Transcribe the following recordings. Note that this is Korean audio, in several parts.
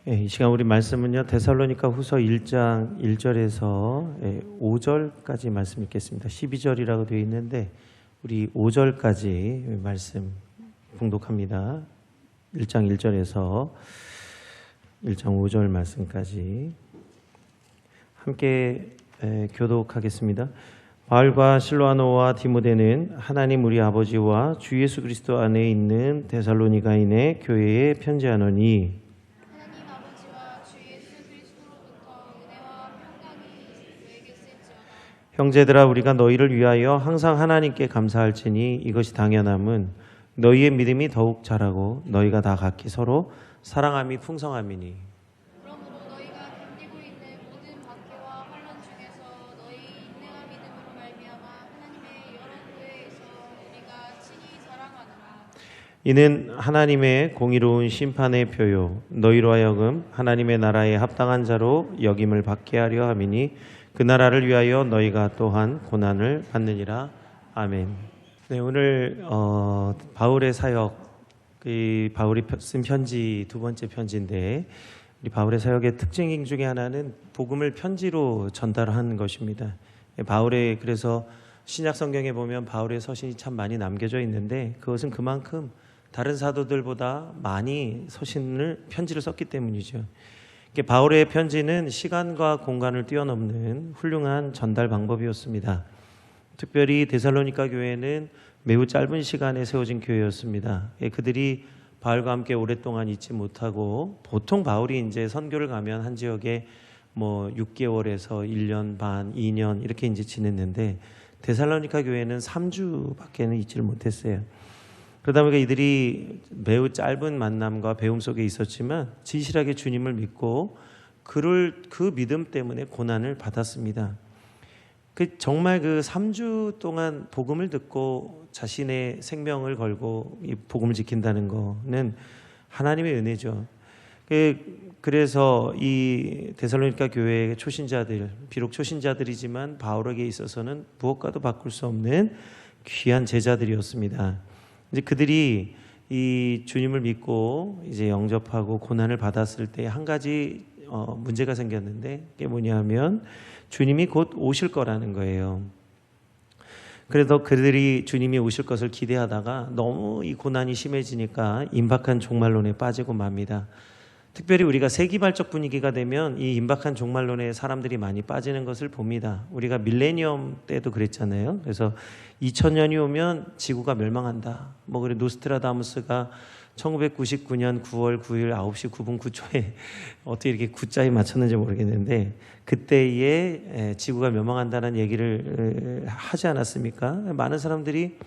이 시간 우리 말씀은요, 데살로니가 후서 1장 1절에서 5절까지 말씀 읽겠습니다. 12절이라고 되어 있는데 우리 5절까지 말씀 봉독합니다. 1장 1절에서 1장 5절 말씀까지 함께 교독하겠습니다. 바울과 실로아노와 디모데는 하나님 우리 아버지와 주 예수 그리스도 안에 있는 데살로니가인의 교회에 편지하노니, 하나님 아버지와 주 예수 그리스도로부터 은혜와 평강이 너에게 있을지어다. 형제들아, 우리가 너희를 위하여 항상 하나님께 감사할지니 이것이 당연함은 너희의 믿음이 더욱 자라고 너희가 다 각기 서로 사랑함이 풍성함이니. 그러므로 너희가 견디고 있는 모든 박해와 환난 중에서 너희 인내와 믿음으로 말미암아 하나님의 여러 교회에서 우리가 친히 자랑하노라. 이는 하나님의 공의로운 심판의 표요 너희로 하여금 하나님의 나라에 합당한 자로 여김을 받게 하려 함이니 그 나라를 위하여 너희가 또한 고난을 받느니라. 아멘. 네, 오늘 바울의 사역, 바울이 쓴 편지 두 번째 편지인데, 우리 바울의 사역의 특징 중에 하나는 복음을 편지로 전달하는 것입니다. 바울의, 그래서 신약 성경에 보면 바울의 서신이 참 많이 남겨져 있는데, 그것은 그만큼 다른 사도들보다 많이 서신을, 편지를 썼기 때문이죠. 바울의 편지는 시간과 공간을 뛰어넘는 훌륭한 전달 방법이었습니다. 특별히 데살로니가 교회는 매우 짧은 시간에 세워진 교회였습니다. 그들이 바울과 함께 오랫동안 있지 못하고, 보통 바울이 이제 선교를 가면 한 지역에 6개월에서 1년 반, 2년 이렇게 이제 지냈는데, 데살로니가 교회는 3주밖에는 있지를 못했어요. 그러다 보니까 이들이 매우 짧은 만남과 배움 속에 있었지만 진실하게 주님을 믿고 그 믿음 때문에 고난을 받았습니다. 정말 그 3주 동안 복음을 듣고 자신의 생명을 걸고 이 복음을 지킨다는 거는 하나님의 은혜죠. 그래서 이 데살로니가 교회의 초신자들, 비록 초신자들이지만 바울에게 있어서는 무엇과도 바꿀 수 없는 귀한 제자들이었습니다. 이제 그들이 이 주님을 믿고 이제 영접하고 고난을 받았을 때 한 가지 문제가 생겼는데, 그게 뭐냐면 주님이 곧 오실 거라는 거예요. 그래도 그들이 주님이 오실 것을 기대하다가 너무 이 고난이 심해지니까 임박한 종말론에 빠지고 맙니다. 특별히 우리가 세기발적 분위기가 되면 이 임박한 종말론에 사람들이 많이 빠지는 것을 봅니다. 우리가 밀레니엄 때도 그랬잖아요. 그래서 2000년이 오면 지구가 멸망한다. 그래 노스트라다무스가 1999년 9월 9일 9시 9분 9초에 어떻게 이렇게 9자에 맞췄는지 모르겠는데, 그때에 지구가 멸망한다는 얘기를 하지 않았습니까? 많은 사람들이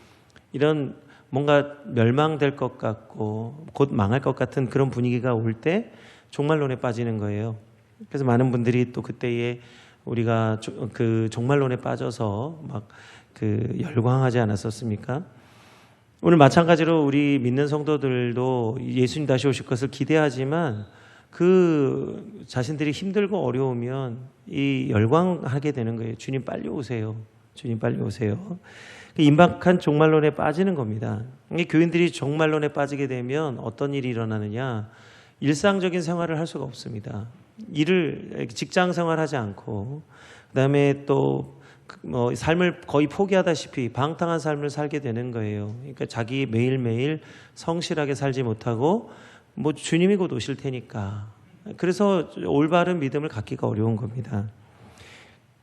이런 뭔가 멸망될 것 같고 곧 망할 것 같은 그런 분위기가 올 때 종말론에 빠지는 거예요. 그래서 많은 분들이 또 그때에 우리가 그 종말론에 빠져서 막 열광하지 않았었습니까? 오늘 마찬가지로 우리 믿는 성도들도 예수님 다시 오실 것을 기대하지만 그 자신들이 힘들고 어려우면 이 열광하게 되는 거예요. 주님 빨리 오세요. 주님 빨리 오세요. 임박한 종말론에 빠지는 겁니다. 교인들이 종말론에 빠지게 되면 어떤 일이 일어나느냐, 일상적인 생활을 할 수가 없습니다. 직장 생활하지 않고, 그다음에 또 삶을 거의 포기하다시피 방탕한 삶을 살게 되는 거예요. 그러니까 자기 매일매일 성실하게 살지 못하고 주님이 곧 오실 테니까, 그래서 올바른 믿음을 갖기가 어려운 겁니다.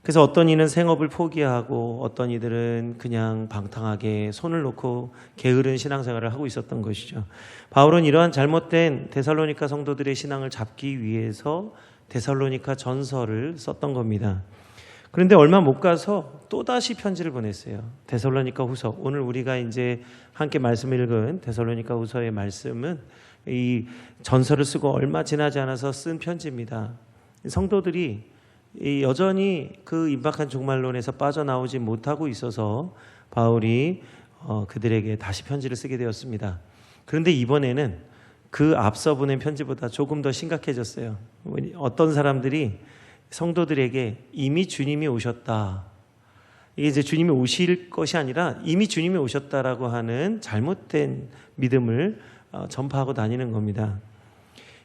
그래서 어떤 이는 생업을 포기하고 어떤 이들은 그냥 방탕하게 손을 놓고 게으른 신앙생활을 하고 있었던 것이죠. 바울은 이러한 잘못된 데살로니가 성도들의 신앙을 잡기 위해서 데살로니가 전서를 썼던 겁니다. 그런데 얼마 못 가서 또다시 편지를 보냈어요. 데살로니가 후서. 오늘 우리가 이제 함께 말씀을 읽은 데살로니가 후서의 말씀은 이 전서를 쓰고 얼마 지나지 않아서 쓴 편지입니다. 성도들이 여전히 그 임박한 종말론에서 빠져나오지 못하고 있어서 바울이 그들에게 다시 편지를 쓰게 되었습니다. 그런데 이번에는 그 앞서 보낸 편지보다 조금 더 심각해졌어요. 어떤 사람들이 성도들에게 이미 주님이 오셨다, 이게 이제 주님이 오실 것이 아니라 이미 주님이 오셨다라고 하는 잘못된 믿음을 전파하고 다니는 겁니다.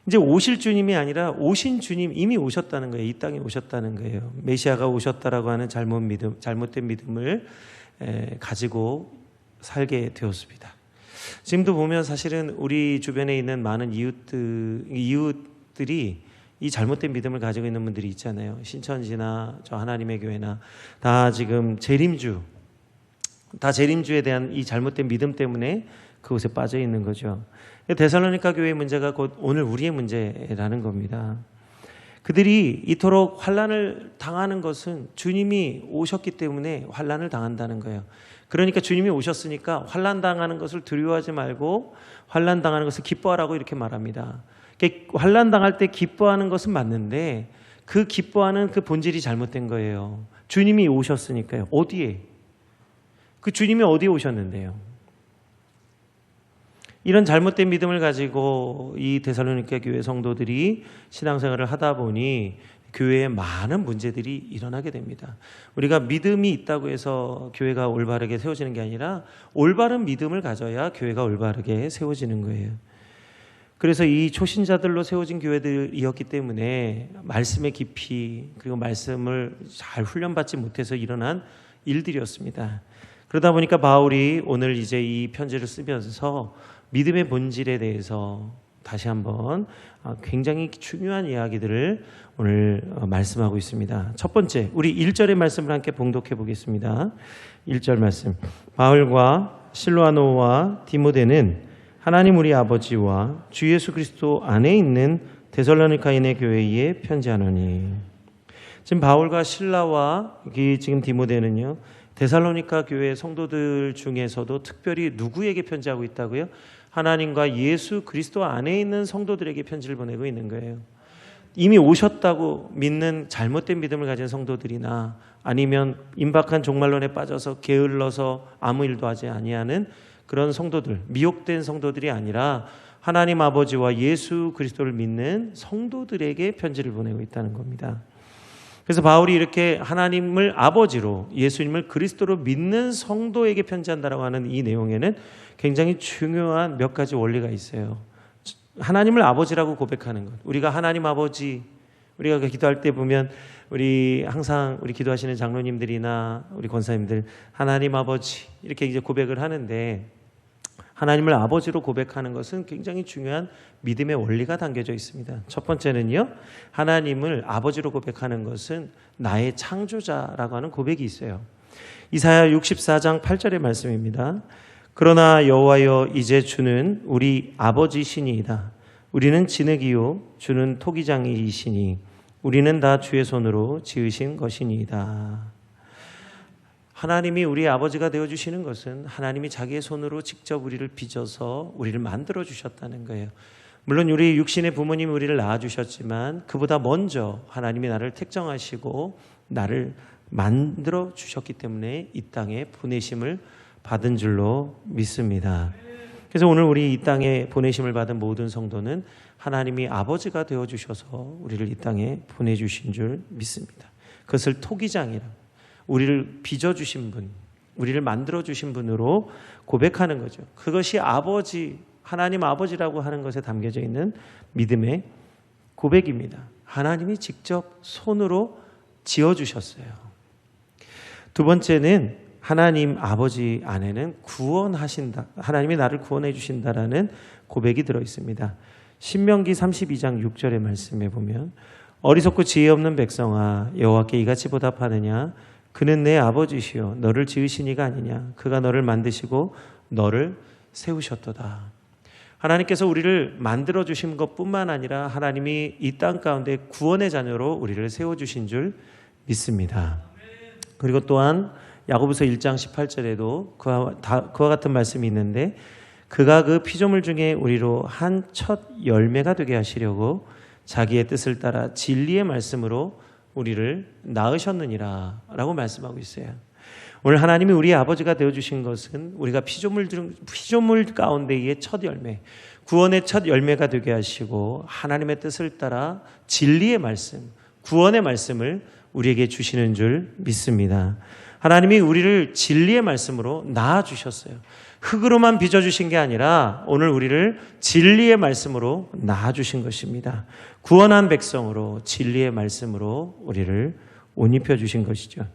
이제 오실 주님이 아니라 오신 주님 이미 오셨다는 거예요. 이 땅에 오셨다는 거예요. 메시아가 오셨다라고 하는 잘못된 믿음을 가지고 살게 되었습니다. 지금도 보면 사실은 우리 주변에 있는 많은 이웃들이 이 잘못된 믿음을 가지고 있는 분들이 있잖아요. 신천지나 저 하나님의 교회나 다 지금 재림주에 대한 이 잘못된 믿음 때문에 그곳에 빠져 있는 거죠. 데살로니가 교회의 문제가 곧 오늘 우리의 문제라는 겁니다. 그들이 이토록 환난을 당하는 것은 주님이 오셨기 때문에 환난을 당한다는 거예요. 그러니까 주님이 오셨으니까 환난 당하는 것을 두려워하지 말고 환난 당하는 것을 기뻐하라고 이렇게 말합니다. 환난 당할 때 기뻐하는 것은 맞는데 그 기뻐하는 그 본질이 잘못된 거예요. 주님이 오셨으니까요. 어디에? 그 주님이 어디에 오셨는데요? 이런 잘못된 믿음을 가지고 이 데살로니가 교회 성도들이 신앙생활을 하다 보니 교회에 많은 문제들이 일어나게 됩니다. 우리가 믿음이 있다고 해서 교회가 올바르게 세워지는 게 아니라 올바른 믿음을 가져야 교회가 올바르게 세워지는 거예요. 그래서 이 초신자들로 세워진 교회들이었기 때문에 말씀의 깊이 그리고 말씀을 잘 훈련받지 못해서 일어난 일들이었습니다. 그러다 보니까 바울이 오늘 이제 이 편지를 쓰면서 믿음의 본질에 대해서 다시 한번 굉장히 중요한 이야기들을 오늘 말씀하고 있습니다. 첫 번째, 우리 1절의 말씀을 함께 봉독해 보겠습니다. 1절 말씀. 바울과 실로아노와 디모데는 하나님 우리 아버지와 주 예수 그리스도 안에 있는 데살로니가인의 교회에 편지하노니. 지금 바울과 실라와 지금 디모데는요, 데살로니가 교회 성도들 중에서도 특별히 누구에게 편지하고 있다고요? 하나님과 예수 그리스도 안에 있는 성도들에게 편지를 보내고 있는 거예요. 이미 오셨다고 믿는 잘못된 믿음을 가진 성도들이나 아니면 임박한 종말론에 빠져서 게을러서 아무 일도 하지 아니하는 그런 성도들, 미혹된 성도들이 아니라 하나님 아버지와 예수 그리스도를 믿는 성도들에게 편지를 보내고 있다는 겁니다. 그래서 바울이 이렇게 하나님을 아버지로 예수님을 그리스도로 믿는 성도에게 편지한다라고 하는 이 내용에는 굉장히 중요한 몇 가지 원리가 있어요. 하나님을 아버지라고 고백하는 것. 우리가 하나님 아버지, 우리가 기도할 때 보면 우리 항상 우리 기도하시는 장로님들이나 우리 권사님들 하나님 아버지 이렇게 이제 고백을 하는데 하나님을 아버지로 고백하는 것은 굉장히 중요한 믿음의 원리가 담겨져 있습니다. 첫 번째는요, 하나님을 아버지로 고백하는 것은 나의 창조자라고 하는 고백이 있어요. 이사야 64장 8절의 말씀입니다. 그러나 여호와여 이제 주는 우리 아버지시니이다. 우리는 진흙이요 주는 토기장이시니 우리는 다 주의 손으로 지으신 것이니이다. 하나님이 우리의 아버지가 되어주시는 것은 하나님이 자기의 손으로 직접 우리를 빚어서 우리를 만들어 주셨다는 거예요. 물론 우리 육신의 부모님이 우리를 낳아주셨지만 그보다 먼저 하나님이 나를 택정하시고 나를 만들어 주셨기 때문에 이 땅에 보내심을 받은 줄로 믿습니다. 그래서 오늘 우리 이 땅에 보내심을 받은 모든 성도는 하나님이 아버지가 되어주셔서 우리를 이 땅에 보내주신 줄 믿습니다. 그것을 토기장이라고, 우리를 빚어주신 분, 우리를 만들어주신 분으로 고백하는 거죠. 그것이 아버지, 하나님 아버지라고 하는 것에 담겨져 있는 믿음의 고백입니다. 하나님이 직접 손으로 지어주셨어요. 두 번째는 하나님 아버지 안에는 구원하신다. 하나님이 나를 구원해 주신다라는 고백이 들어 있습니다. 신명기 32장 6절의 말씀에 보면 어리석고 지혜 없는 백성아 여호와께 이같이 보답하느냐 그는 내 아버지시요 너를 지으신 이가 아니냐 그가 너를 만드시고 너를 세우셨도다. 하나님께서 우리를 만들어 주신 것뿐만 아니라 하나님이 이 땅 가운데 구원의 자녀로 우리를 세워주신 줄 믿습니다. 그리고 또한 야고보서 1장 18절에도 그와 같은 말씀이 있는데 그가 그 피조물 중에 우리로 한 첫 열매가 되게 하시려고 자기의 뜻을 따라 진리의 말씀으로 우리를 낳으셨느니라 라고 말씀하고 있어요. 오늘 하나님이 우리의 아버지가 되어주신 것은 우리가 피조물 가운데의 첫 열매, 구원의 첫 열매가 되게 하시고 하나님의 뜻을 따라 진리의 말씀, 구원의 말씀을 우리에게 주시는 줄 믿습니다. 하나님이 우리를 진리의 말씀으로 낳아주셨어요. 흙으로만 빚어주신 게 아니라 오늘 우리를 진리의 말씀으로 낳아주신 것입니다. 구원한 백성으로 진리의 말씀으로 우리를 옷 입혀주신 것이죠.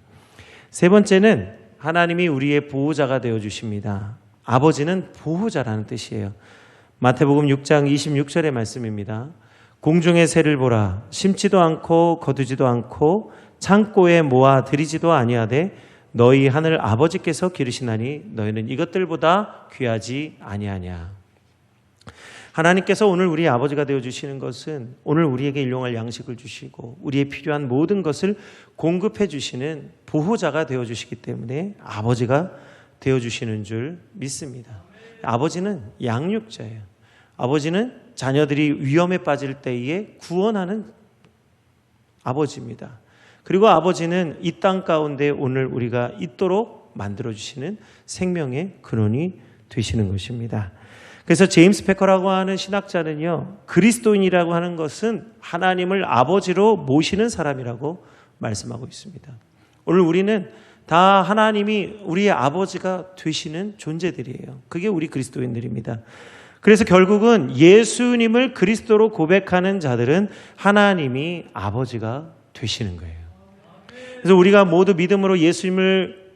세 번째는 하나님이 우리의 보호자가 되어주십니다. 아버지는 보호자라는 뜻이에요. 마태복음 6장 26절의 말씀입니다. 공중의 새를 보라. 심지도 않고 거두지도 않고 창고에 모아 들이지도 아니하되 너희 하늘 아버지께서 기르시나니 너희는 이것들보다 귀하지 아니하냐. 하나님께서 오늘 우리 아버지가 되어주시는 것은 오늘 우리에게 일용할 양식을 주시고 우리의 필요한 모든 것을 공급해 주시는 보호자가 되어주시기 때문에 아버지가 되어주시는 줄 믿습니다. 아버지는 양육자예요. 아버지는 자녀들이 위험에 빠질 때에 구원하는 아버지입니다. 그리고 아버지는 이 땅 가운데 오늘 우리가 있도록 만들어주시는 생명의 근원이 되시는 것입니다. 그래서 제임스 패커라고 하는 신학자는요, 그리스도인이라고 하는 것은 하나님을 아버지로 모시는 사람이라고 말씀하고 있습니다. 오늘 우리는 다 하나님이 우리의 아버지가 되시는 존재들이에요. 그게 우리 그리스도인들입니다. 그래서 결국은 예수님을 그리스도로 고백하는 자들은 하나님이 아버지가 되시는 거예요. 그래서 우리가 모두 믿음으로 예수님을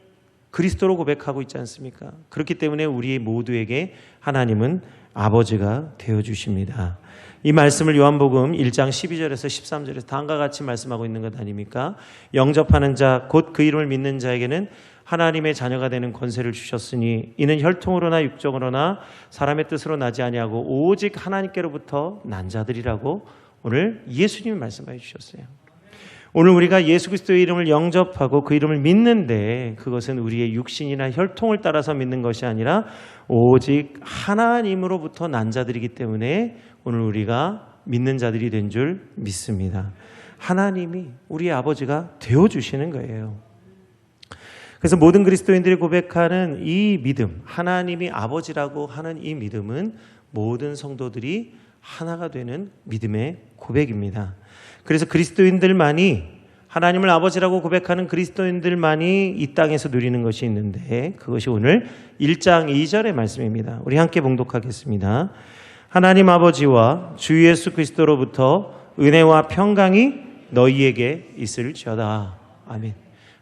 그리스도로 고백하고 있지 않습니까? 그렇기 때문에 우리 모두에게 하나님은 아버지가 되어주십니다. 이 말씀을 요한복음 1장 12절에서 13절에서 다음과 같이 말씀하고 있는 것 아닙니까? 영접하는 자 곧 그 이름을 믿는 자에게는 하나님의 자녀가 되는 권세를 주셨으니 이는 혈통으로나 육정으로나 사람의 뜻으로 나지 아니하고 오직 하나님께로부터 난 자들이라고 오늘 예수님이 말씀해 주셨어요. 오늘 우리가 예수 그리스도의 이름을 영접하고 그 이름을 믿는데 그것은 우리의 육신이나 혈통을 따라서 믿는 것이 아니라 오직 하나님으로부터 난 자들이기 때문에 오늘 우리가 믿는 자들이 된 줄 믿습니다. 하나님이 우리의 아버지가 되어주시는 거예요. 그래서 모든 그리스도인들이 고백하는 이 믿음, 하나님이 아버지라고 하는 이 믿음은 모든 성도들이 하나가 되는 믿음의 고백입니다. 그래서 그리스도인들만이 하나님을 아버지라고 고백하는 그리스도인들만이 이 땅에서 누리는 것이 있는데 그것이 오늘 1장 2절의 말씀입니다. 우리 함께 봉독하겠습니다. 하나님 아버지와 주 예수 그리스도로부터 은혜와 평강이 너희에게 있을지어다. 아멘.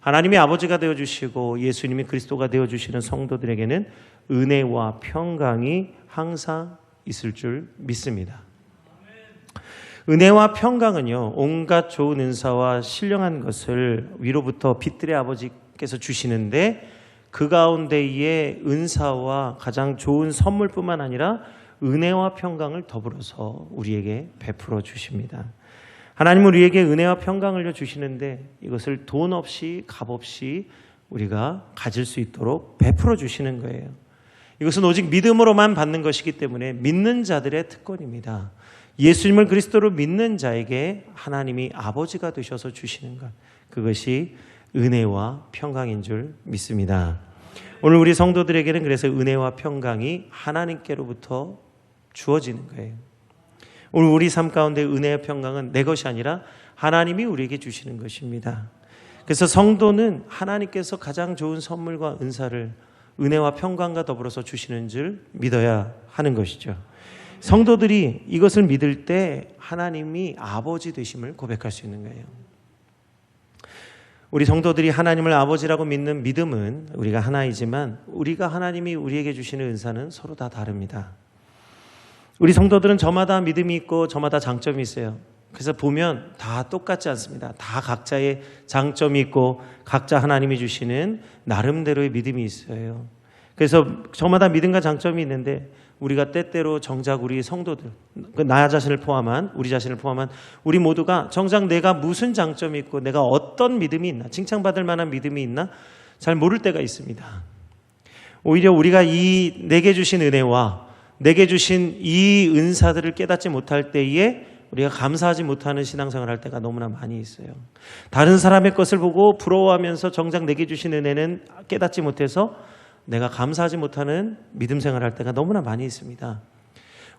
하나님이 아버지가 되어주시고 예수님이 그리스도가 되어주시는 성도들에게는 은혜와 평강이 항상 있을 줄 믿습니다. 은혜와 평강은요, 온갖 좋은 은사와 신령한 것을 위로부터 빛들의 아버지께서 주시는데 그 가운데에 은사와 가장 좋은 선물뿐만 아니라 은혜와 평강을 더불어서 우리에게 베풀어 주십니다. 하나님은 우리에게 은혜와 평강을 주시는데 이것을 돈 없이 값 없이 우리가 가질 수 있도록 베풀어 주시는 거예요. 이것은 오직 믿음으로만 받는 것이기 때문에 믿는 자들의 특권입니다. 예수님을 그리스도로 믿는 자에게 하나님이 아버지가 되셔서 주시는 것, 그것이 은혜와 평강인 줄 믿습니다. 오늘 우리 성도들에게는 그래서 은혜와 평강이 하나님께로부터 주어지는 거예요. 오늘 우리 삶 가운데 은혜와 평강은 내 것이 아니라 하나님이 우리에게 주시는 것입니다. 그래서 성도는 하나님께서 가장 좋은 선물과 은사를 은혜와 평강과 더불어서 주시는 줄 믿어야 하는 것이죠. 성도들이 이것을 믿을 때 하나님이 아버지 되심을 고백할 수 있는 거예요. 우리 성도들이 하나님을 아버지라고 믿는 믿음은 우리가 하나이지만 우리가 하나님이 우리에게 주시는 은사는 서로 다 다릅니다. 우리 성도들은 저마다 믿음이 있고 저마다 장점이 있어요. 그래서 보면 다 똑같지 않습니다. 다 각자의 장점이 있고 각자 하나님이 주시는 나름대로의 믿음이 있어요. 그래서 저마다 믿음과 장점이 있는데 우리가 때때로 정작 우리 성도들, 나 자신을 포함한 우리 자신을 포함한 우리 모두가 정작 내가 무슨 장점이 있고 내가 어떤 믿음이 있나, 칭찬받을 만한 믿음이 있나 잘 모를 때가 있습니다. 오히려 우리가 이 내게 주신 은혜와 내게 주신 이 은사들을 깨닫지 못할 때에 우리가 감사하지 못하는 신앙생활을 할 때가 너무나 많이 있어요. 다른 사람의 것을 보고 부러워하면서 정작 내게 주신 은혜는 깨닫지 못해서 내가 감사하지 못하는 믿음 생활을 할 때가 너무나 많이 있습니다.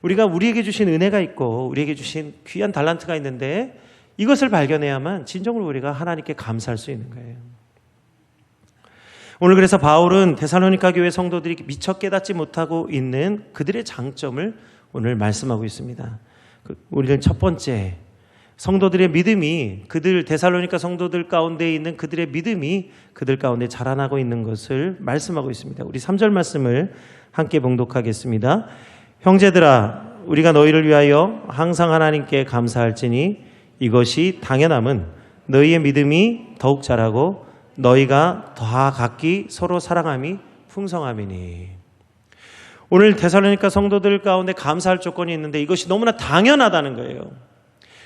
우리가 우리에게 주신 은혜가 있고 우리에게 주신 귀한 달란트가 있는데 이것을 발견해야만 진정으로 우리가 하나님께 감사할 수 있는 거예요. 오늘 그래서 바울은 데살로니가 교회 성도들이 미처 깨닫지 못하고 있는 그들의 장점을 오늘 말씀하고 있습니다. 우리는 첫 번째, 성도들의 믿음이, 그들 데살로니가 성도들 가운데 있는 그들의 믿음이 그들 가운데 자라나고 있는 것을 말씀하고 있습니다. 우리 3절 말씀을 함께 봉독하겠습니다. 형제들아, 우리가 너희를 위하여 항상 하나님께 감사할지니 이것이 당연함은 너희의 믿음이 더욱 자라고 너희가 다 각기 서로 사랑함이 풍성함이니. 오늘 데살로니가 성도들 가운데 감사할 조건이 있는데 이것이 너무나 당연하다는 거예요.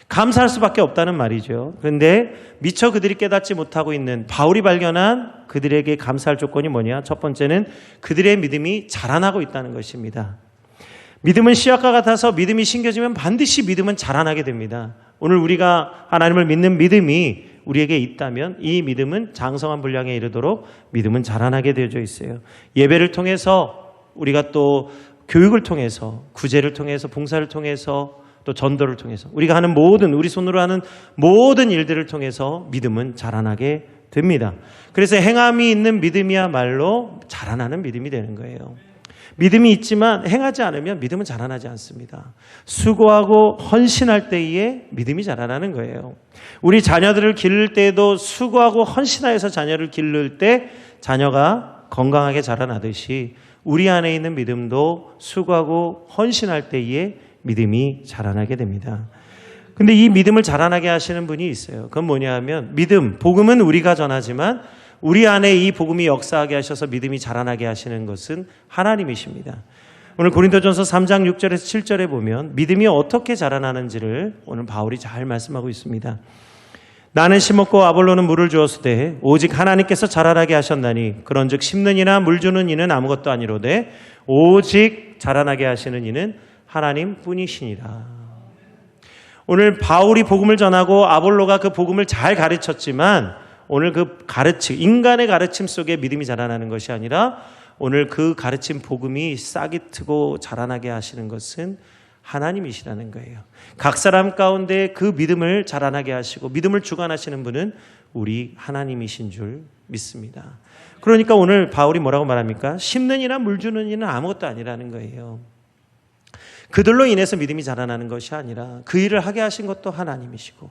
감사할 수밖에 없다는 말이죠. 그런데 미처 그들이 깨닫지 못하고 있는, 바울이 발견한 그들에게 감사할 조건이 뭐냐? 첫 번째는 그들의 믿음이 자라나고 있다는 것입니다. 믿음은 씨앗과 같아서 믿음이 심겨지면 반드시 믿음은 자라나게 됩니다. 오늘 우리가 하나님을 믿는 믿음이 우리에게 있다면 이 믿음은 장성한 분량에 이르도록 믿음은 자라나게 되어져 있어요. 예배를 통해서, 우리가 또 교육을 통해서, 구제를 통해서, 봉사를 통해서, 또 전도를 통해서, 우리가 하는 모든, 우리 손으로 하는 모든 일들을 통해서 믿음은 자라나게 됩니다. 그래서 행함이 있는 믿음이야말로 자라나는 믿음이 되는 거예요. 믿음이 있지만 행하지 않으면 믿음은 자라나지 않습니다. 수고하고 헌신할 때에 믿음이 자라나는 거예요. 우리 자녀들을 기를 때에도 수고하고 헌신하여서 자녀를 기를 때 자녀가 건강하게 자라나듯이 우리 안에 있는 믿음도 수고하고 헌신할 때에 믿음이 자라나게 됩니다. 근데 이 믿음을 자라나게 하시는 분이 있어요. 그건 뭐냐 하면, 믿음, 복음은 우리가 전하지만 우리 안에 이 복음이 역사하게 하셔서 믿음이 자라나게 하시는 것은 하나님이십니다. 오늘 고린도전서 3장 6절에서 7절에 보면 믿음이 어떻게 자라나는지를 오늘 바울이 잘 말씀하고 있습니다. 나는 심었고 아볼로는 물을 주었으되 오직 하나님께서 자라나게 하셨나니 그런즉 심는 이나 물 주는 이는 아무것도 아니로되 오직 자라나게 하시는 이는 하나님 뿐이시니라. 오늘 바울이 복음을 전하고 아볼로가 그 복음을 잘 가르쳤지만 오늘 그 가르침, 인간의 가르침 속에 믿음이 자라나는 것이 아니라 오늘 그 가르침 복음이 싹이 트고 자라나게 하시는 것은 하나님이시라는 거예요. 각 사람 가운데 그 믿음을 자라나게 하시고 믿음을 주관하시는 분은 우리 하나님이신 줄 믿습니다. 그러니까 오늘 바울이 뭐라고 말합니까? 심는 이나 물 주는 이는 아무것도 아니라는 거예요. 그들로 인해서 믿음이 자라나는 것이 아니라 그 일을 하게 하신 것도 하나님이시고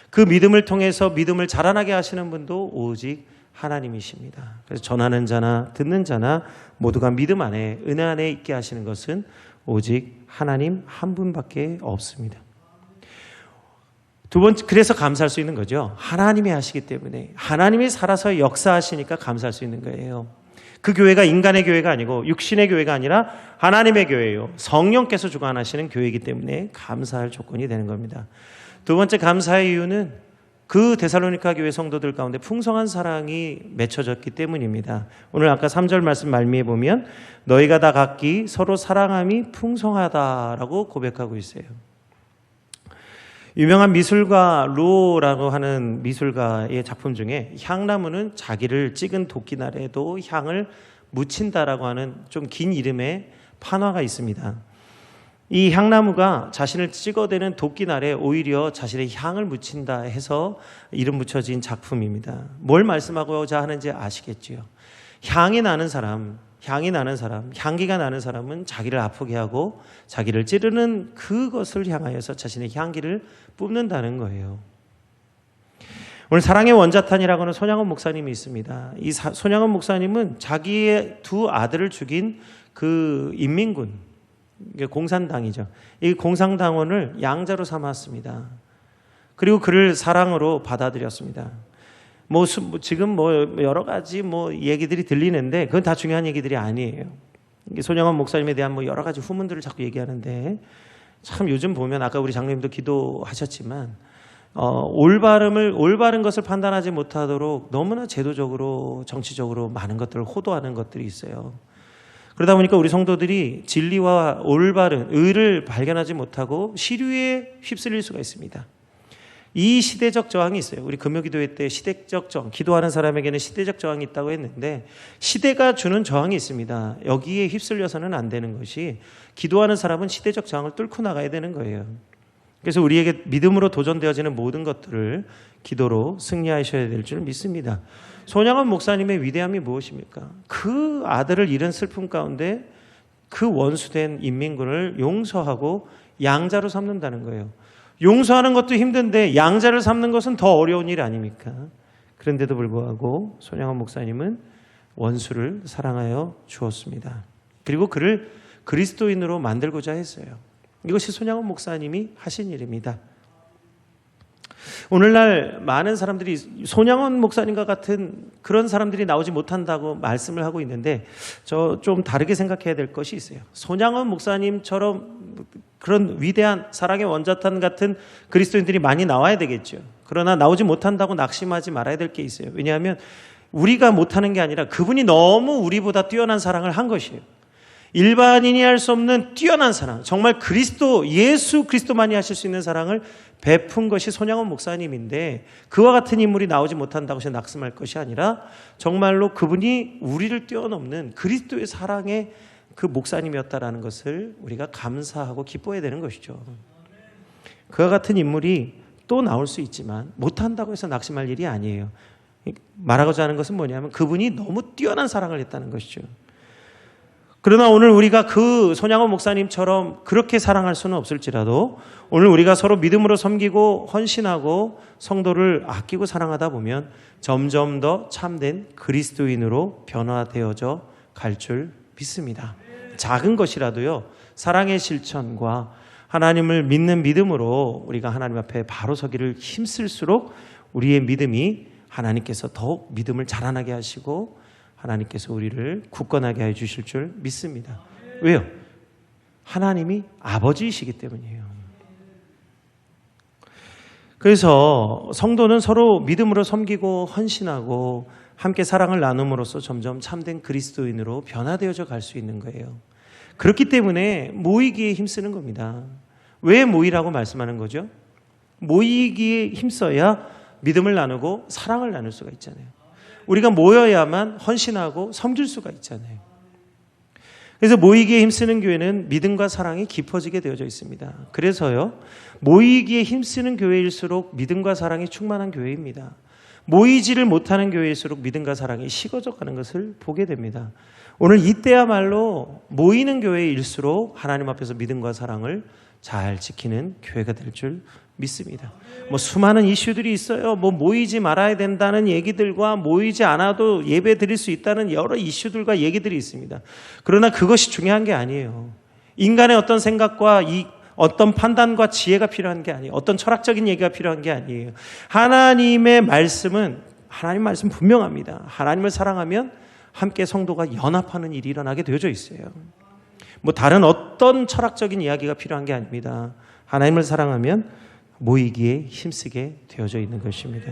그 믿음을 통해서 믿음을 자라나게 하시는 분도 오직 하나님이십니다. 그래서 전하는 자나 듣는 자나 모두가 믿음 안에, 은혜 안에 있게 하시는 것은 오직 하나님 한 분밖에 없습니다. 두 번째, 그래서 감사할 수 있는 거죠. 하나님이 하시기 때문에, 하나님이 살아서 역사하시니까 감사할 수 있는 거예요. 그 교회가 인간의 교회가 아니고 육신의 교회가 아니라 하나님의 교회예요. 성령께서 주관하시는 교회이기 때문에 감사할 조건이 되는 겁니다. 두 번째 감사의 이유는 그 데살로니가 교회 성도들 가운데 풍성한 사랑이 맺혀졌기 때문입니다. 오늘 아까 3절 말씀 말미에 보면 너희가 다 각기 서로 사랑함이 풍성하다라고 고백하고 있어요. 유명한 미술가 루오라고 하는 미술가의 작품 중에 향나무는 자기를 찍은 도끼날에도 향을 묻힌다라고 하는 좀 긴 이름의 판화가 있습니다. 이 향나무가 자신을 찍어대는 도끼날에 오히려 자신의 향을 묻힌다 해서 이름 붙여진 작품입니다. 뭘 말씀하고자 하는지 아시겠지요? 향이 나는 사람, 향기가 나는 사람은 자기를 아프게 하고 자기를 찌르는 그것을 향하여서 자신의 향기를 뿜는다는 거예요. 오늘 사랑의 원자탄이라고 하는 손양원 목사님이 있습니다. 이 손양원 목사님은 자기의 두 아들을 죽인 그 인민군, 공산당이죠. 이 공산당원을 양자로 삼았습니다. 그리고 그를 사랑으로 받아들였습니다. 지금 여러 가지 얘기들이 들리는데 그건 다 중요한 얘기들이 아니에요. 손영원 목사님에 대한 여러 가지 후문들을 자꾸 얘기하는데 참 요즘 보면 아까 우리 장로님도 기도하셨지만 올바른 것을 판단하지 못하도록 너무나 제도적으로 정치적으로 많은 것들을 호도하는 것들이 있어요. 그러다 보니까 우리 성도들이 진리와 올바른 의를 발견하지 못하고 시류에 휩쓸릴 수가 있습니다. 이 시대적 저항이 있어요. 우리 금요기도회 때 시대적 저항, 기도하는 사람에게는 시대적 저항이 있다고 했는데 시대가 주는 저항이 있습니다. 여기에 휩쓸려서는 안 되는 것이 기도하는 사람은 시대적 저항을 뚫고 나가야 되는 거예요. 그래서 우리에게 믿음으로 도전되어지는 모든 것들을 기도로 승리하셔야 될 줄 믿습니다. 손양원 목사님의 위대함이 무엇입니까? 그 아들을 잃은 슬픔 가운데 그 원수된 인민군을 용서하고 양자로 삼는다는 거예요. 용서하는 것도 힘든데 양자를 삼는 것은 더 어려운 일 아닙니까? 그런데도 불구하고 손양원 목사님은 원수를 사랑하여 주었습니다. 그리고 그를 그리스도인으로 만들고자 했어요. 이것이 손양원 목사님이 하신 일입니다. 오늘날 많은 사람들이 손양원 목사님과 같은 그런 사람들이 나오지 못한다고 말씀을 하고 있는데 저 좀 다르게 생각해야 될 것이 있어요. 손양원 목사님처럼 그런 위대한 사랑의 원자탄 같은 그리스도인들이 많이 나와야 되겠죠. 그러나 나오지 못한다고 낙심하지 말아야 될 게 있어요. 왜냐하면 우리가 못하는 게 아니라 그분이 너무 우리보다 뛰어난 사랑을 한 것이에요. 일반인이 할 수 없는 뛰어난 사랑, 정말 예수 그리스도만이 하실 수 있는 사랑을 베푼 것이 손양원 목사님인데 그와 같은 인물이 나오지 못한다고 해서 낙심할 것이 아니라 정말로 그분이 우리를 뛰어넘는 그리스도의 사랑의 그 목사님이었다라는 것을 우리가 감사하고 기뻐해야 되는 것이죠. 그와 같은 인물이 또 나올 수 있지만 못한다고 해서 낙심할 일이 아니에요. 말하고자 하는 것은 뭐냐면 그분이 너무 뛰어난 사랑을 했다는 것이죠. 그러나 오늘 우리가 그 손양원 목사님처럼 그렇게 사랑할 수는 없을지라도 오늘 우리가 서로 믿음으로 섬기고 헌신하고 성도를 아끼고 사랑하다 보면 점점 더 참된 그리스도인으로 변화되어져 갈 줄 믿습니다. 작은 것이라도요, 사랑의 실천과 하나님을 믿는 믿음으로 우리가 하나님 앞에 바로 서기를 힘쓸수록 우리의 믿음이 하나님께서 더욱 믿음을 자라나게 하시고 하나님께서 우리를 굳건하게 해 주실 줄 믿습니다. 왜요? 하나님이 아버지이시기 때문이에요. 그래서 성도는 서로 믿음으로 섬기고 헌신하고 함께 사랑을 나눔으로써 점점 참된 그리스도인으로 변화되어져 갈 수 있는 거예요. 그렇기 때문에 모이기에 힘쓰는 겁니다. 왜 모이라고 말씀하는 거죠? 모이기에 힘써야 믿음을 나누고 사랑을 나눌 수가 있잖아요. 우리가 모여야만 헌신하고 섬길 수가 있잖아요. 그래서 모이기에 힘쓰는 교회는 믿음과 사랑이 깊어지게 되어져 있습니다. 그래서요, 모이기에 힘쓰는 교회일수록 믿음과 사랑이 충만한 교회입니다. 모이지를 못하는 교회일수록 믿음과 사랑이 식어져 가는 것을 보게 됩니다. 오늘 이때야말로 모이는 교회일수록 하나님 앞에서 믿음과 사랑을 잘 지키는 교회가 될 줄 믿습니다. 수많은 이슈들이 있어요. 모이지 말아야 된다는 얘기들과 모이지 않아도 예배 드릴 수 있다는 여러 이슈들과 얘기들이 있습니다. 그러나 그것이 중요한 게 아니에요. 인간의 어떤 생각과 어떤 판단과 지혜가 필요한 게 아니에요. 어떤 철학적인 얘기가 필요한 게 아니에요. 하나님의 말씀은 하나님 말씀 분명합니다. 하나님을 사랑하면 함께 성도가 연합하는 일이 일어나게 되어져 있어요. 다른 어떤 철학적인 이야기가 필요한 게 아닙니다. 하나님을 사랑하면 모이기에 힘쓰게 되어져 있는 것입니다.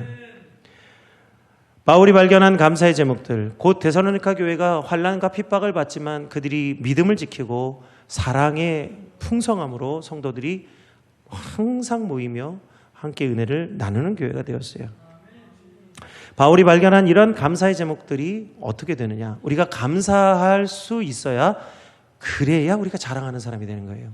바울이 발견한 감사의 제목들, 곧 데살로니가 교회가 환난과 핍박을 받지만 그들이 믿음을 지키고 사랑의 풍성함으로 성도들이 항상 모이며 함께 은혜를 나누는 교회가 되었어요. 바울이 발견한 이런 감사의 제목들이 어떻게 되느냐? 우리가 감사할 수 있어야, 그래야 우리가 자랑하는 사람이 되는 거예요.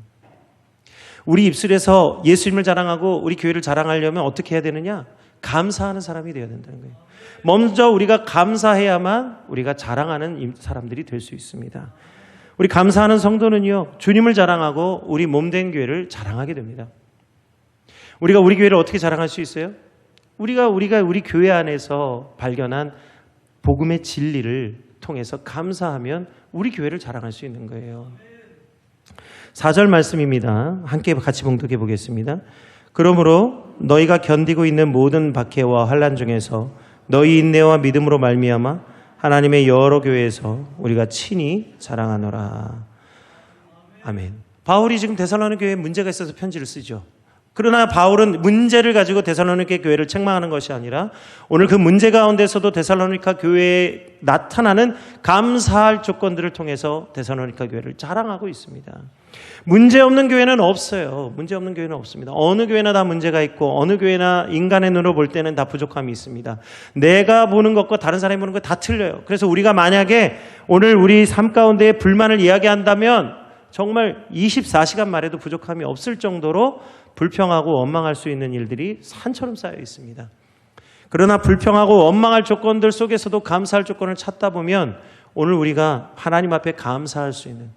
우리 입술에서 예수님을 자랑하고 우리 교회를 자랑하려면 어떻게 해야 되느냐? 감사하는 사람이 되어야 된다는 거예요. 먼저 우리가 감사해야만 우리가 자랑하는 사람들이 될 수 있습니다. 우리 감사하는 성도는요, 주님을 자랑하고 우리 몸된 교회를 자랑하게 됩니다. 우리가 우리 교회를 어떻게 자랑할 수 있어요? 우리가 우리 교회 안에서 발견한 복음의 진리를 통해서 감사하면 우리 교회를 자랑할 수 있는 거예요. 4절 말씀입니다. 함께 같이 봉독해 보겠습니다. 그러므로 너희가 견디고 있는 모든 박해와 환난 중에서 너희 인내와 믿음으로 말미암아 하나님의 여러 교회에서 우리가 친히 자랑하노라. 아멘. 바울이 지금 데살로니가 교회에 문제가 있어서 편지를 쓰죠. 그러나 바울은 문제를 가지고 데살로니가 교회를 책망하는 것이 아니라 오늘 그 문제 가운데서도 데살로니가 교회에 나타나는 감사할 조건들을 통해서 데살로니가 교회를 자랑하고 있습니다. 문제 없는 교회는 없어요. 문제 없는 교회는 없습니다. 어느 교회나 다 문제가 있고 어느 교회나 인간의 눈으로 볼 때는 다 부족함이 있습니다. 내가 보는 것과 다른 사람이 보는 것 다 틀려요. 그래서 우리가 만약에 오늘 우리 삶 가운데 불만을 이야기한다면 정말 24시간 말해도 부족함이 없을 정도로 불평하고 원망할 수 있는 일들이 산처럼 쌓여 있습니다. 그러나 불평하고 원망할 조건들 속에서도 감사할 조건을 찾다 보면 오늘 우리가 하나님 앞에 감사할 수 있는,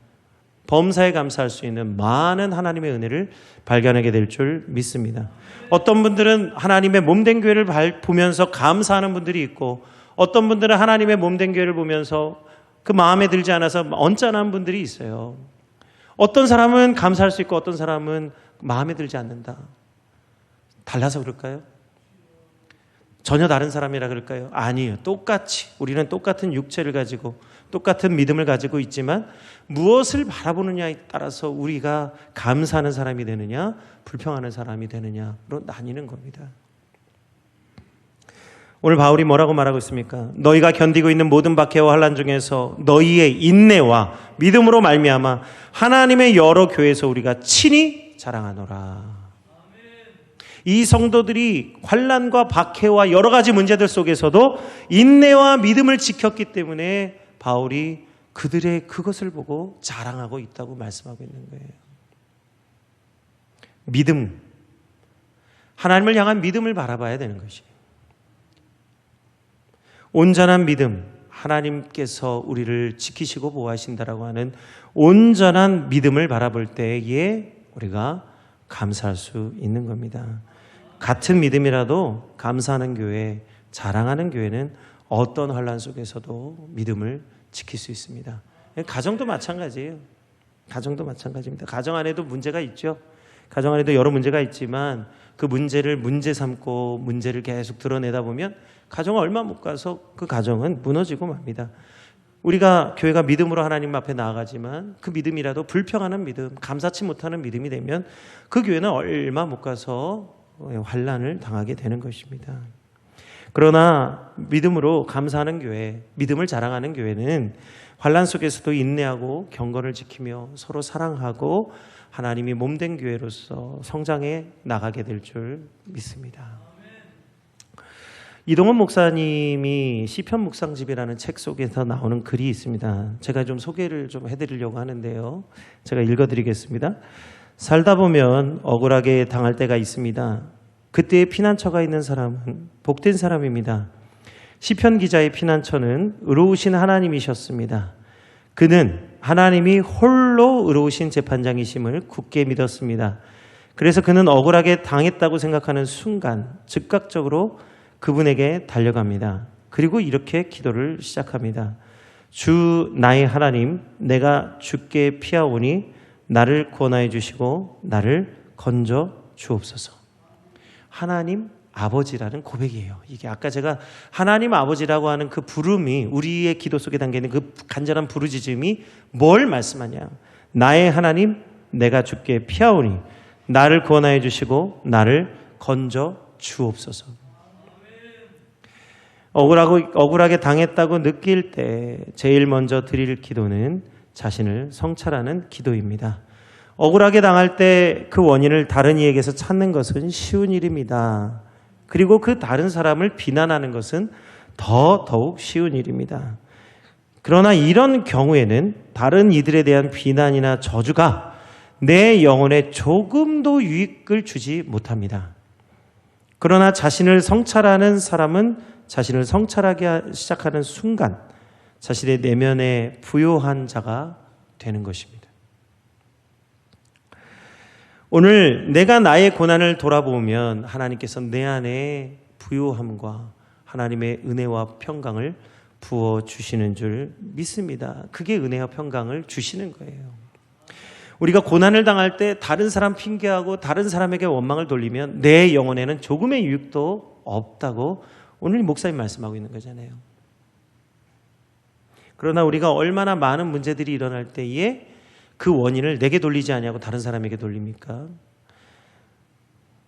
범사에 감사할 수 있는 많은 하나님의 은혜를 발견하게 될 줄 믿습니다. 어떤 분들은 하나님의 몸된 교회를 보면서 감사하는 분들이 있고, 어떤 분들은 하나님의 몸된 교회를 보면서 그 마음에 들지 않아서 언짢은 분들이 있어요. 어떤 사람은 감사할 수 있고 어떤 사람은 마음에 들지 않는다. 달라서 그럴까요? 전혀 다른 사람이라 그럴까요? 아니에요. 똑같이 우리는 똑같은 육체를 가지고 똑같은 믿음을 가지고 있지만 무엇을 바라보느냐에 따라서 우리가 감사하는 사람이 되느냐 불평하는 사람이 되느냐로 나뉘는 겁니다. 오늘 바울이 뭐라고 말하고 있습니까? 너희가 견디고 있는 모든 박해와 환난 중에서 너희의 인내와 믿음으로 말미암아 하나님의 여러 교회에서 우리가 친히 자랑하노라. 이 성도들이 환난과 박해와 여러 가지 문제들 속에서도 인내와 믿음을 지켰기 때문에 바울이 그들의 그것을 보고 자랑하고 있다고 말씀하고 있는 거예요. 믿음, 하나님을 향한 믿음을 바라봐야 되는 것이에요. 온전한 믿음, 하나님께서 우리를 지키시고 보호하신다라고 하는 온전한 믿음을 바라볼 때에 우리가 감사할 수 있는 겁니다. 같은 믿음이라도 감사하는 교회, 자랑하는 교회는 어떤 환난 속에서도 믿음을 지킬 수 있습니다. 가정도 마찬가지예요. 가정도 마찬가지입니다. 가정 안에도 문제가 있죠. 가정 안에도 여러 문제가 있지만 그 문제를 문제 삼고 문제를 계속 드러내다 보면 가정은 얼마 못 가서 그 가정은 무너지고 맙니다. 우리가 교회가 믿음으로 하나님 앞에 나아가지만 그 믿음이라도 불평하는 믿음, 감사치 못하는 믿음이 되면 그 교회는 얼마 못 가서 환난을 당하게 되는 것입니다. 그러나 믿음으로 감사하는 교회, 믿음을 자랑하는 교회는 환난 속에서도 인내하고 경건을 지키며 서로 사랑하고 하나님이 몸된 교회로서 성장해 나가게 될 줄 믿습니다. 이동원 목사님이 시편 묵상집이라는 책 속에서 나오는 글이 있습니다. 제가 좀 소개를 좀 해드리려고 하는데요. 제가 읽어드리겠습니다. 살다 보면 억울하게 당할 때가 있습니다. 그때의 피난처가 있는 사람은 복된 사람입니다. 시편 기자의 피난처는 의로우신 하나님이셨습니다. 그는 하나님이 홀로 의로우신 재판장이심을 굳게 믿었습니다. 그래서 그는 억울하게 당했다고 생각하는 순간 즉각적으로 그분에게 달려갑니다. 그리고 이렇게 기도를 시작합니다. 주 나의 하나님, 내가 주께 피하오니 나를 구원하여 주시고 나를 건져 주옵소서. 하나님 아버지라는 고백이에요. 이게 아까 제가 하나님 아버지라고 하는 그 부름이 우리의 기도 속에 담겨있는 그 간절한 부르짖음이 뭘 말씀하냐. 나의 하나님, 내가 주께 피하오니 나를 구원하여 주시고 나를 건져 주옵소서. 억울하게 당했다고 느낄 때 제일 먼저 드릴 기도는 자신을 성찰하는 기도입니다. 억울하게 당할 때 그 원인을 다른 이에게서 찾는 것은 쉬운 일입니다. 그리고 그 다른 사람을 비난하는 것은 더욱 쉬운 일입니다. 그러나 이런 경우에는 다른 이들에 대한 비난이나 저주가 내 영혼에 조금도 유익을 주지 못합니다. 그러나 자신을 성찰하는 사람은 자신을 성찰하기 시작하는 순간 자신의 내면에 부요한 자가 되는 것입니다. 오늘 내가 나의 고난을 돌아보면 하나님께서 내 안에 부요함과 하나님의 은혜와 평강을 부어주시는 줄 믿습니다. 그게 은혜와 평강을 주시는 거예요. 우리가 고난을 당할 때 다른 사람 핑계하고 다른 사람에게 원망을 돌리면 내 영혼에는 조금의 유익도 없다고 오늘 목사님 말씀하고 있는 거잖아요. 그러나 우리가 얼마나 많은 문제들이 일어날 때에 그 원인을 내게 돌리지 않냐고 다른 사람에게 돌립니까?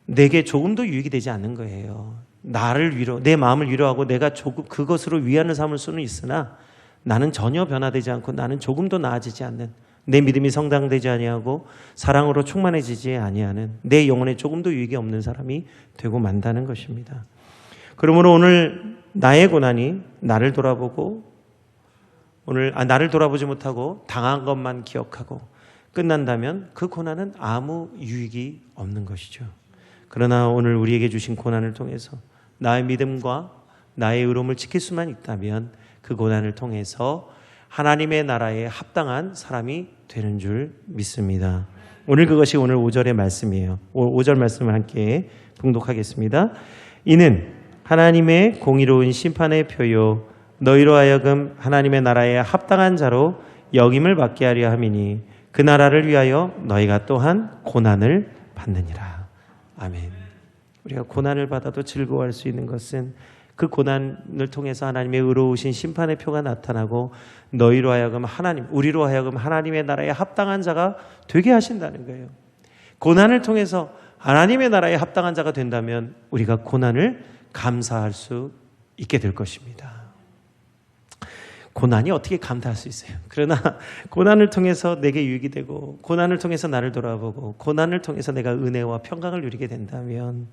내게 조금도 유익이 되지 않는 거예요. 내 마음을 위로하고 내가 조금 그것으로 위안을 삼을 수는 있으나 나는 전혀 변화되지 않고 나는 조금도 나아지지 않는, 내 믿음이 성장되지 아니하고 사랑으로 충만해지지 아니하는, 내 영혼에 조금도 유익이 없는 사람이 되고 만다는 것입니다. 그러므로 오늘 나의 고난이 나를 돌아보고 나를 돌아보지 못하고 당한 것만 기억하고 끝난다면 그 고난은 아무 유익이 없는 것이죠. 그러나 오늘 우리에게 주신 고난을 통해서 나의 믿음과 나의 의로움을 지킬 수만 있다면 그 고난을 통해서 하나님의 나라에 합당한 사람이 되는 줄 믿습니다. 오늘 그것이 오늘 5절의 말씀이에요. 5절 말씀을 함께 봉독하겠습니다. 이는 하나님의 공의로운 심판의 표요 너희로 하여금 하나님의 나라에 합당한 자로 여김을 받게 하려 함이니 그 나라를 위하여 너희가 또한 고난을 받느니라. 아멘. 우리가 고난을 받아도 즐거워할 수 있는 것은 그 고난을 통해서 하나님의 의로우신 심판의 표가 나타나고 너희로 하여금 우리로 하여금 하나님의 나라에 합당한 자가 되게 하신다는 거예요. 고난을 통해서 하나님의 나라에 합당한 자가 된다면 우리가 고난을 감사할 수 있게 될 것입니다. 고난이 어떻게 감당할 수 있어요? 그러나 고난을 통해서 내게 유익이 되고 고난을 통해서 나를 돌아보고 고난을 통해서 내가 은혜와 평강을 누리게 된다면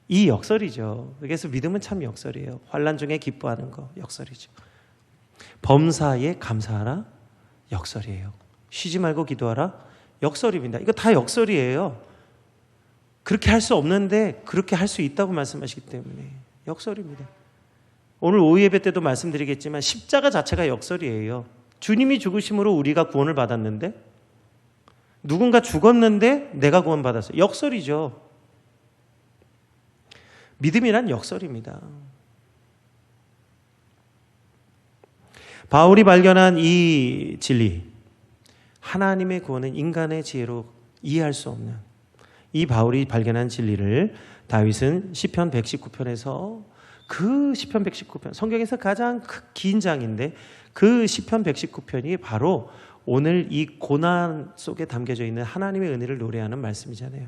이 역설이죠. 그래서 믿음은 참 역설이에요. 환난 중에 기뻐하는 거 역설이죠. 범사에 감사하라 역설이에요. 쉬지 말고 기도하라 역설입니다. 이거 다 역설이에요. 그렇게 할 수 없는데 그렇게 할 수 있다고 말씀하시기 때문에 역설입니다. 오늘 오후 예배 때도 말씀드리겠지만 십자가 자체가 역설이에요. 주님이 죽으심으로 우리가 구원을 받았는데 누군가 죽었는데 내가 구원받았어요. 역설이죠. 믿음이란 역설입니다. 바울이 발견한 이 진리, 하나님의 구원은 인간의 지혜로 이해할 수 없는 이 바울이 발견한 진리를 다윗은 시편 119편에서 그 시편 119편, 성경에서 가장 긴 장인데 그 시편 119편이 바로 오늘 이 고난 속에 담겨져 있는 하나님의 은혜를 노래하는 말씀이잖아요.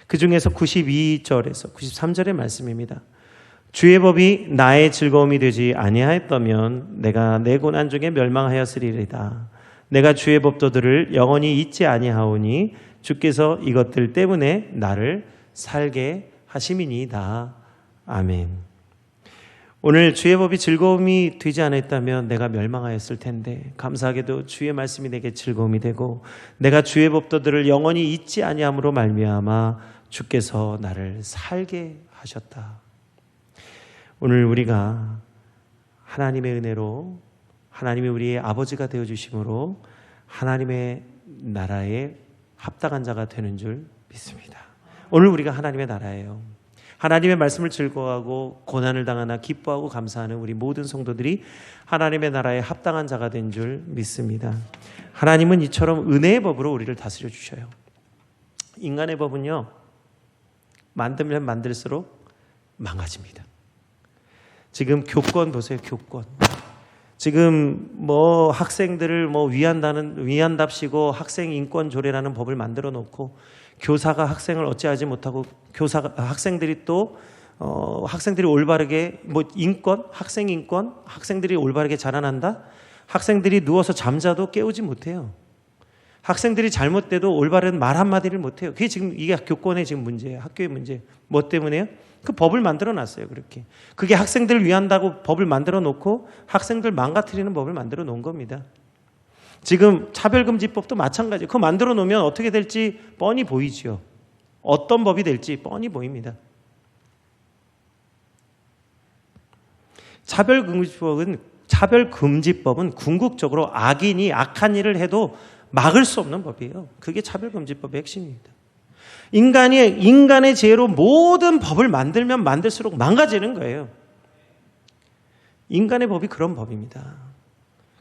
그 중에서 92절에서 93절의 말씀입니다. 주의 법이 나의 즐거움이 되지 아니하였다면 내가 내 고난 중에 멸망하였으리이다. 내가 주의 법도들을 영원히 잊지 아니하오니 주께서 이것들 때문에 나를 살게 하심이니이다. 아멘. 오늘 주의 법이 즐거움이 되지 않았다면 내가 멸망하였을 텐데 감사하게도 주의 말씀이 내게 즐거움이 되고 내가 주의 법도들을 영원히 잊지 아니함으로 말미암아 주께서 나를 살게 하셨다. 오늘 우리가 하나님의 은혜로 하나님이 우리의 아버지가 되어주심으로 하나님의 나라에 합당한 자가 되는 줄 믿습니다. 오늘 우리가 하나님의 나라예요. 하나님의 말씀을 즐거워하고 고난을 당하나 기뻐하고 감사하는 우리 모든 성도들이 하나님의 나라에 합당한 자가 된 줄 믿습니다. 하나님은 이처럼 은혜의 법으로 우리를 다스려 주셔요. 인간의 법은요, 만들면 만들수록 망가집니다. 지금 교권 보세요, 교권. 지금 학생들을 위한답시고 학생 인권 조례라는 법을 만들어 놓고 교사가 학생을 어찌하지 못하고 학생들이 또 학생들이 올바르게 학생 인권, 학생들이 올바르게 자라난다. 학생들이 누워서 잠자도 깨우지 못해요. 학생들이 잘못돼도 올바른 말 한마디를 못해요. 그게 지금 이게 교권의 지금 문제예요. 학교의 문제. 뭐 때문에요? 그 법을 만들어 놨어요. 그렇게. 그게 학생들을 위한다고 법을 만들어 놓고 학생들 망가뜨리는 법을 만들어 놓은 겁니다. 지금 차별금지법도 마찬가지예요. 그거 만들어 놓으면 어떻게 될지 뻔히 보이죠. 어떤 법이 될지 뻔히 보입니다. 차별금지법은 궁극적으로 악인이 악한 일을 해도 막을 수 없는 법이에요. 그게 차별금지법의 핵심입니다. 인간의 지혜로 모든 법을 만들면 만들수록 망가지는 거예요. 인간의 법이 그런 법입니다.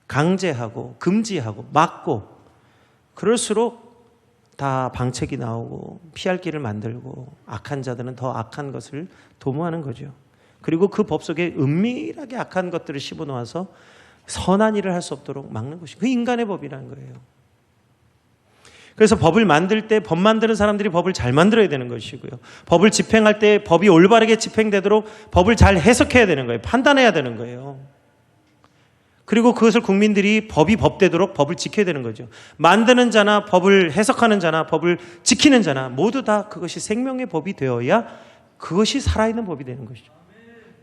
강제하고 금지하고 막고 그럴수록 다 방책이 나오고 피할 길을 만들고 악한 자들은 더 악한 것을 도모하는 거죠. 그리고 그 법 속에 은밀하게 악한 것들을 씹어놓아서 선한 일을 할 수 없도록 막는 것이 그 인간의 법이라는 거예요. 그래서 법을 만들 때 법 만드는 사람들이 법을 잘 만들어야 되는 것이고요. 법을 집행할 때 법이 올바르게 집행되도록 법을 잘 해석해야 되는 거예요. 판단해야 되는 거예요. 그리고 그것을 국민들이 법이 법되도록 법을 지켜야 되는 거죠. 만드는 자나 법을 해석하는 자나 법을 지키는 자나 모두 다 그것이 생명의 법이 되어야 그것이 살아있는 법이 되는 것이죠.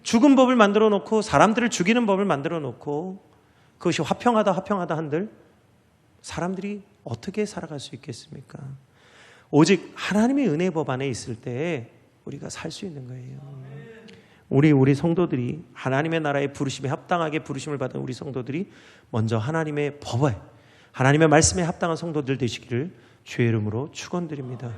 죽은 법을 만들어 놓고 사람들을 죽이는 법을 만들어 놓고 그것이 화평하다 한들 사람들이 어떻게 살아갈 수 있겠습니까? 오직 하나님의 은혜의 법 안에 있을 때 우리가 살 수 있는 거예요. 우리 성도들이 하나님의 나라의 부르심에 합당하게 부르심을 받은 우리 성도들이 먼저 하나님의 법에, 하나님의 말씀에 합당한 성도들 되시기를 주의 이름으로 축원드립니다.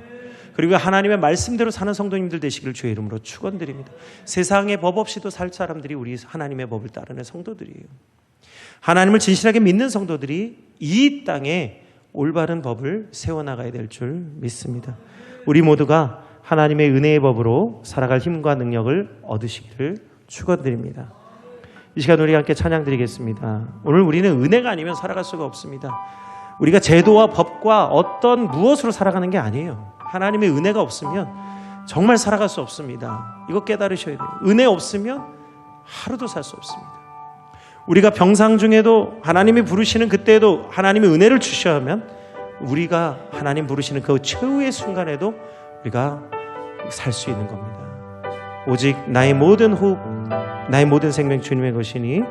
그리고 하나님의 말씀대로 사는 성도님들 되시기를 주의 이름으로 축원드립니다. 세상의 법 없이도 살 사람들이 우리 하나님의 법을 따르는 성도들이에요. 하나님을 진실하게 믿는 성도들이 이 땅에 올바른 법을 세워나가야 될 줄 믿습니다. 우리 모두가 하나님의 은혜의 법으로 살아갈 힘과 능력을 얻으시기를 축원드립니다. 이 시간 우리 함께 찬양 드리겠습니다. 오늘 우리는 은혜가 아니면 살아갈 수가 없습니다. 우리가 제도와 법과 어떤 무엇으로 살아가는 게 아니에요. 하나님의 은혜가 없으면 정말 살아갈 수 없습니다. 이거 깨달으셔야 돼요. 은혜 없으면 하루도 살 수 없습니다. 우리가 병상 중에도 하나님이 부르시는 그때에도 하나님의 은혜를 주셔야 하면 우리가 하나님 부르시는 그 최후의 순간에도 우리가 살 수 있는 겁니다. 오직 나의 모든 호흡, 나의 모든 생명 주님의 것이니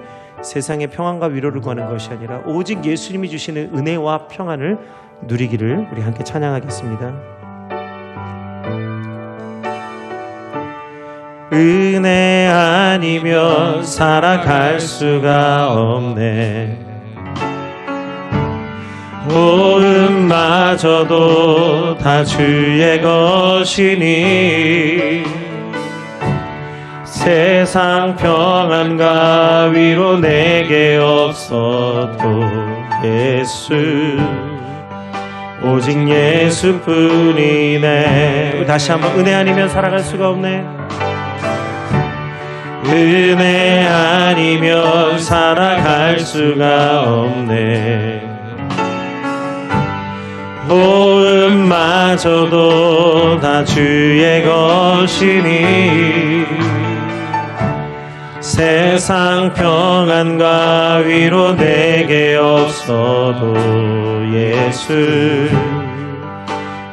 세상의 평안과 위로를 구하는 것이 아니라 오직 예수님이 주시는 은혜와 평안을 누리기를 우리 함께 찬양하겠습니다. 은혜 아니면 살아갈 수가 없네. 호흡마저도 다 주의 것이니 세상 평안과 위로 내게 없어도 예수, 오직 예수뿐이네. 다시 한번 은혜 아니면 살아갈 수가 없네. 은혜 아니면 살아갈 수가 없네. 호흡마저도 다 주의 것이니 세상 평안과 위로 내게 없어도 예수,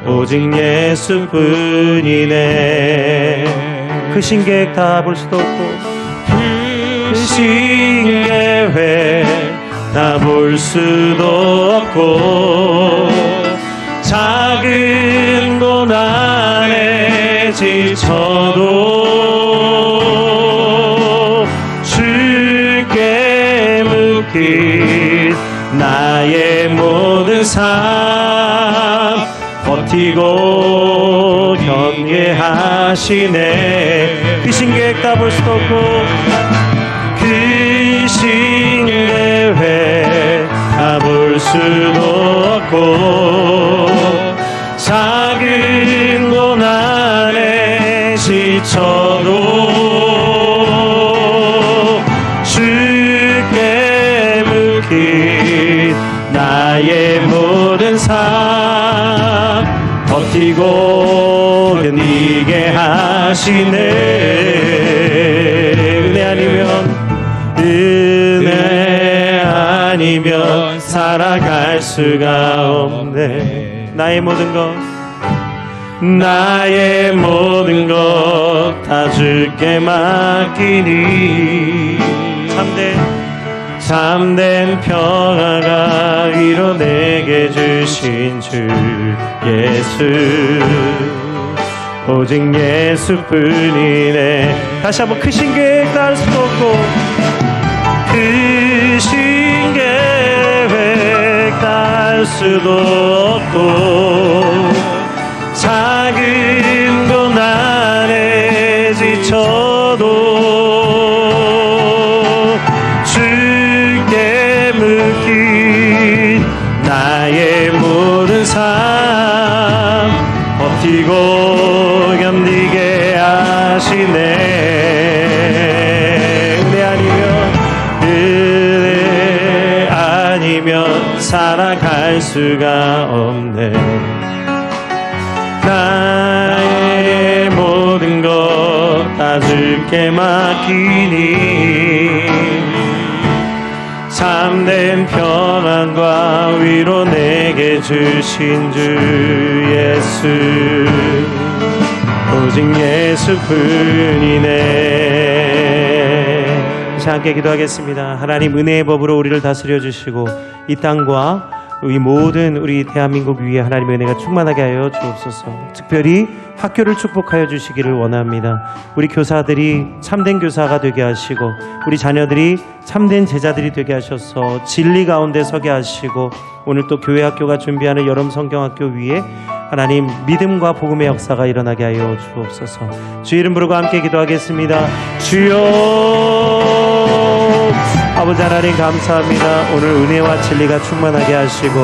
오직 예수뿐이네. 크신 계획 다 볼 수도 없고 크신 계획 다 볼 수도 없고 작은 고난에 지쳐도 주께 묶인 나의 모든 삶 버티고 경계하시네. 크신 계획 다 볼 수도 없고 크신 계획 다 볼 수도 없고 작은 고난에 지쳐도 주께 묶인 나의 모든 삶 버티고 견디게 하시네. 은혜 아니면 살아갈 수가 없네. 나의 모든 것 다 주께 맡기니 참된 평화가 위로 내게 주신 주 예수, 오직 예수뿐이네. 다시 한번 크신 계획 다 할 수도 없고 크신 계획 다 할 수도 없고 작은 고난에 지쳐도 주께 묶인 나의 모든 삶 버티고 견디게 하시네. 은혜 아니면 살아갈 수가 없네. 나의 모든 것 다 주께 맡기니 참된 평안과 위로 내게 주신 주 예수, 오직 예수뿐이네. 함께 기도하겠습니다. 하나님 은혜의 법으로 우리를 다스려 주시고 이 땅과 이 모든 우리 대한민국 위에 하나님의 은혜가 충만하게 하여 주옵소서. 특별히 학교를 축복하여 주시기를 원합니다. 우리 교사들이 참된 교사가 되게 하시고 우리 자녀들이 참된 제자들이 되게 하셔서 진리 가운데 서게 하시고 오늘 또 교회 학교가 준비하는 여름 성경학교 위에 하나님 믿음과 복음의 역사가 일어나게 하여 주옵소서. 주 이름 부르고 함께 기도하겠습니다. 주여 아버지 하나님 감사합니다. 오늘 은혜와 진리가 충만하게 하시고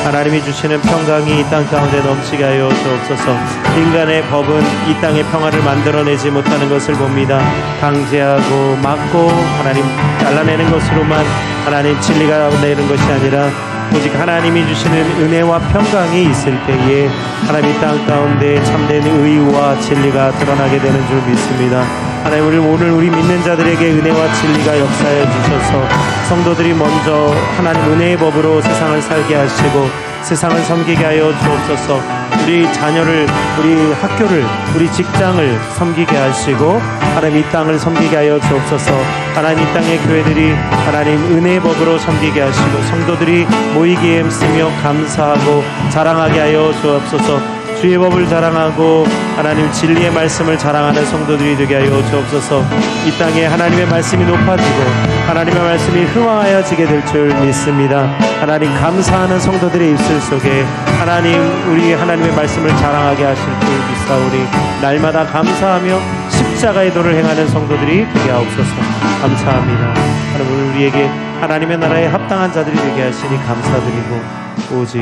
하나님이 주시는 평강이 이 땅 가운데 넘치게 하여 주옵소서. 인간의 법은 이 땅의 평화를 만들어내지 못하는 것을 봅니다. 강제하고 막고 하나님 잘라내는 것으로만 하나님 진리가 내는 것이 아니라 오직 하나님이 주시는 은혜와 평강이 있을 때에 하나님 이 땅 가운데 참된 의와 진리가 드러나게 되는 줄 믿습니다. 하나님 오늘 우리 믿는 자들에게 은혜와 진리가 역사해 주셔서 성도들이 먼저 하나님 은혜의 법으로 세상을 살게 하시고 세상을 섬기게 하여 주옵소서. 우리 자녀를, 우리 학교를, 우리 직장을 섬기게 하시고 하나님 이 땅을 섬기게 하여 주옵소서. 하나님 이 땅의 교회들이 하나님 은혜의 법으로 섬기게 하시고 성도들이 모이기에 힘쓰며 감사하고 자랑하게 하여 주옵소서. 주의 법을 자랑하고 하나님 진리의 말씀을 자랑하는 성도들이 되게 하여 주옵소서. 이 땅에 하나님의 말씀이 높아지고 하나님의 말씀이 흥황하여지게 될 줄 믿습니다. 하나님 감사하는 성도들의 입술 속에 하나님 우리 하나님의 말씀을 자랑하게 하실 줄 믿사오니 날마다 감사하며 십자가의 도를 행하는 성도들이 되게 하옵소서. 감사합니다. 하나님 오늘 우리에게 하나님의 나라에 합당한 자들이 되게 하시니 감사드리고 오직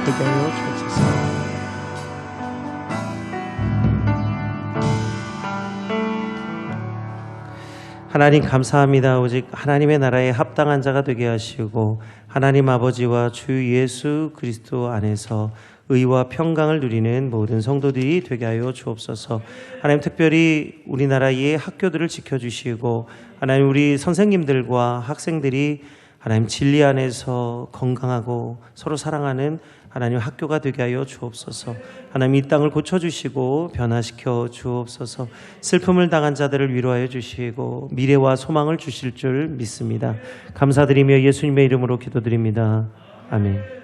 되게 하여 주옵소서. 하나님 감사합니다. 오직 하나님의 나라에 합당한 자가 되게 하시고 하나님 아버지와 주 예수 그리스도 안에서 의와 평강을 누리는 모든 성도들이 되게 하여 주옵소서. 하나님 특별히 우리나라의 학교들을 지켜주시고 하나님 우리 선생님들과 학생들이 하나님 진리 안에서 건강하고 서로 사랑하는 하나님 학교가 되게 하여 주옵소서. 하나님 이 땅을 고쳐주시고 변화시켜 주옵소서. 슬픔을 당한 자들을 위로하여 주시고 미래와 소망을 주실 줄 믿습니다. 감사드리며 예수님의 이름으로 기도드립니다. 아멘.